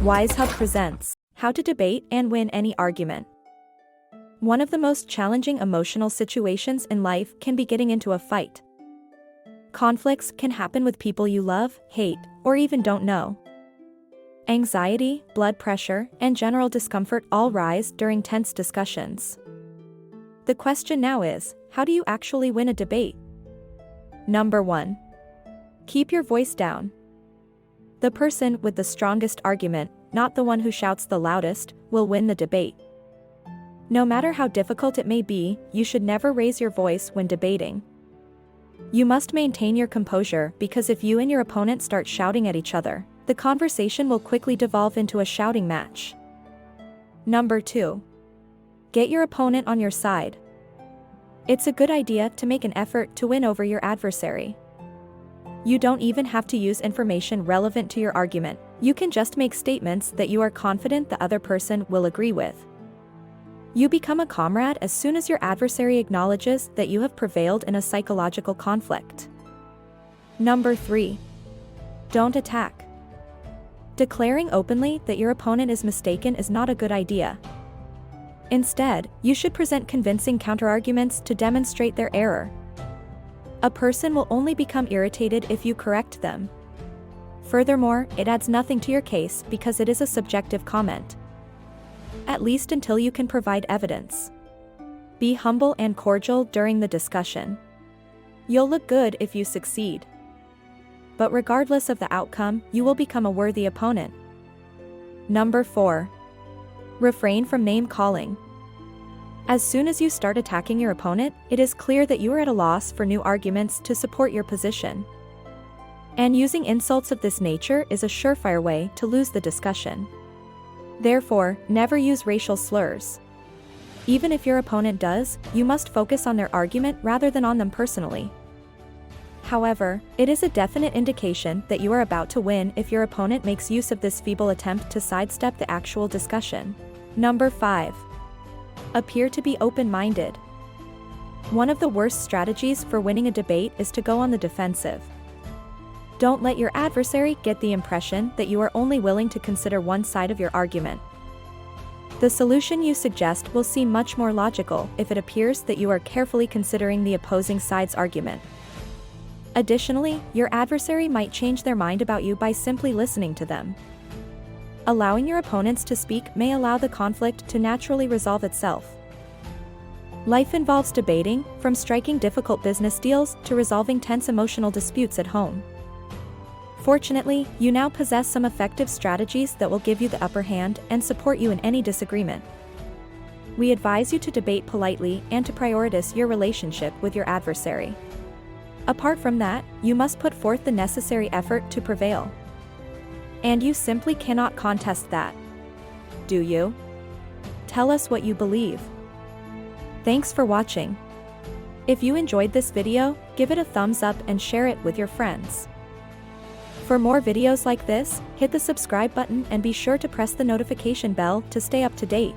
Wise Hub presents How to Debate and Win Any Argument. One of the most challenging emotional situations in life can be getting into a fight. Conflicts can happen with people you love, hate, or even don't know. Anxiety, blood pressure, and general discomfort all rise during tense discussions. The question now is, how do you actually win a debate? Number 1. Keep your voice down. The person with the strongest argument, not the one who shouts the loudest, will win the debate. No matter how difficult it may be, you should never raise your voice when debating. You must maintain your composure because if you and your opponent start shouting at each other, the conversation will quickly devolve into a shouting match. Number 2. Get your opponent on your side. It's a good idea to make an effort to win over your adversary. You don't even have to use information relevant to your argument. You can just make statements that you are confident the other person will agree with. You become a comrade as soon as your adversary acknowledges that you have prevailed in a psychological conflict. Number 3. Don't attack. Declaring openly that your opponent is mistaken is not a good idea. Instead, you should present convincing counterarguments to demonstrate their error. A person will only become irritated if you correct them. Furthermore, it adds nothing to your case because it is a subjective comment. At least until you can provide evidence. Be humble and cordial during the discussion. You'll look good if you succeed. But regardless of the outcome, you will become a worthy opponent. Number 4. Refrain from name-calling. As soon as you start attacking your opponent, it is clear that you are at a loss for new arguments to support your position. And using insults of this nature is a surefire way to lose the discussion. Therefore, never use racial slurs. Even if your opponent does, you must focus on their argument rather than on them personally. However, it is a definite indication that you are about to win if your opponent makes use of this feeble attempt to sidestep the actual discussion. Number 5. Appear to be open-minded. One of the worst strategies for winning a debate is to go on the defensive. Don't let your adversary get the impression that you are only willing to consider one side of your argument. The solution you suggest will seem much more logical if it appears that you are carefully considering the opposing side's argument. Additionally, your adversary might change their mind about you by simply listening to them. Allowing your opponents to speak may allow the conflict to naturally resolve itself. Life involves debating, from striking difficult business deals to resolving tense emotional disputes at home. Fortunately, you now possess some effective strategies that will give you the upper hand and support you in any disagreement. We advise you to debate politely and to prioritize your relationship with your adversary. Apart from that, you must put forth the necessary effort to prevail. And you simply cannot contest that. Do you? Tell us what you believe. Thanks for watching. If you enjoyed this video, give it a thumbs up and share it with your friends. For more videos like this, hit the subscribe button and be sure to press the notification bell to stay up to date.